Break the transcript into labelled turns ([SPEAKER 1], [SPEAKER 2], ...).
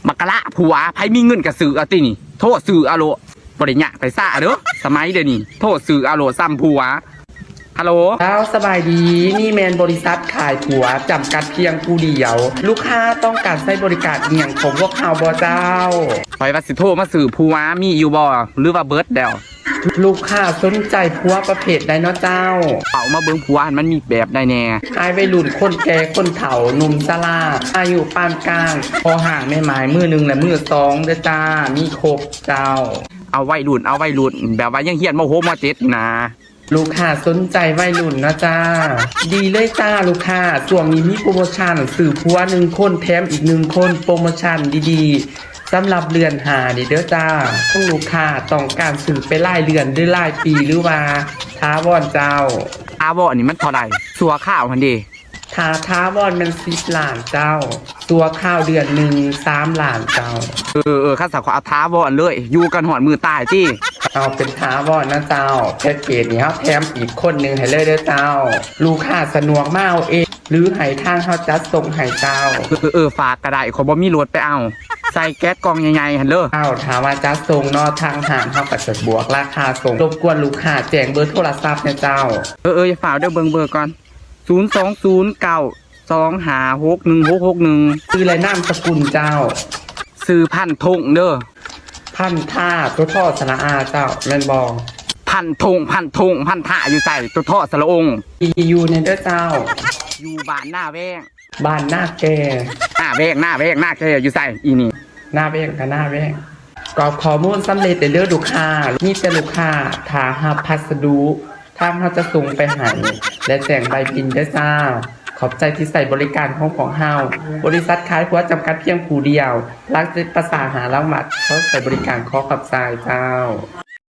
[SPEAKER 1] มักกะละผัวไผมีเงินกระสือเอาตินี่โทษสื่ออาโลบริญญาไปซ่าเด้อสมัยเดี๋ยวนี้โทษสื่ออาโลซ้ำผัวฮัลโหล
[SPEAKER 2] แล้วสบายดีนี่แมนบริษัทขายผัวจำกัดเพียงผู้เดียวลูกค้าต้องการใช้บริการเงียงของพวกเขาบ่เจ้า
[SPEAKER 1] คอยว่าสิโทรมาสื่อผัวมีอยู่บ่หรือว่าเบิร์ดเดว
[SPEAKER 2] ลูกค้าสนใจผัวประเภทใดเนาะเจ้า
[SPEAKER 1] เอามาเบิ่งผัวมันมีแบบใดแน่
[SPEAKER 2] อายวัยรุ่นคนแก่คนเฒ่าหนุ่มสลาอายุปานกลางพอห่างไม่หมายมือหนึ่งและมือสองเด้อจ้ามีครบเจ้า
[SPEAKER 1] เอาไว้รุ่นแบบว่ายังเฮียนม.6 ม.7นะ
[SPEAKER 2] ลูกค้าสนใจวัยรุ่นนะจ้าดีเลยจ้าลูกค้าช่วงนี้มีโปรโมชั่นสื่อผัว1 คนแถมอีก1 คนโปรโมชั่นดีๆสำหรับเรือนหาเด้อจ้าต้องลูกค้าต้องการสื่อไปรายเดือนหรือรายปีหรือว่าท้าวอนเจ้า
[SPEAKER 1] ท้าวอนนี่มันเท่าไหร่สัวข้าวหันเด
[SPEAKER 2] ท้าวอนมัน10 ล้านเจ้าตัวข้าวเดือนหนึ่ง3 ล้านเจ้า
[SPEAKER 1] ข้าสาวขอเอาท้าวอนเลยอยู่กันหอดมือตายจี้
[SPEAKER 2] เอาเป็นท้าวอนนะเจ้าแพ็กเกจนี้ครับแถมอีกคนหนึ่งให้เลยเด้อเจ้าลูกค้าสะดวกมากเองหรือให้ทางเขาจัดส่งให้เจ้า
[SPEAKER 1] ฝากกระไดขอบ่มีรถไปเอาใส่แก๊สกองใหญ่ๆหันเลย
[SPEAKER 2] ถามว่าจัดส่งนอทางห่างเขาก็จะบวกราคาส่งรบกวนลูกค้าแจ้งเบอร์โทรศัพท์นะเจ้า
[SPEAKER 1] อย่าฝ่าเดี๋ยวเบอร์ก่อน02092561661
[SPEAKER 2] คืออะไรน้ำสกุลเจ้า
[SPEAKER 1] ซื้อพันธงเด้อ
[SPEAKER 2] พันท่าตัวท่อสระอาเจ้าเล่นบอ
[SPEAKER 1] พันธงพันท่าอยู่ใส่ตัวท่อสระอง
[SPEAKER 2] อยู่ในเด้อเจ้า
[SPEAKER 1] อยู่บ้านหน้าแวง
[SPEAKER 2] บ้านหน้าแก
[SPEAKER 1] หน้าแกอยู่ใส่อีนี่
[SPEAKER 2] หน้าแวงกับหน้าแวงกรอบข้อมูลสำเร็จแต่เลือกลูกค้านี่จะลูกค้าถาหาพัสดุทางเขาจะส่งไปให้และแจ้งใบบินได้จ้าขอบใจที่ใส่บริการของเฮาบริษัทขายผัวจำกัดเพียงผู้เดียวรักจะประสานหาเราหมัดเขาใส่บริการขอขอบใจเจ้า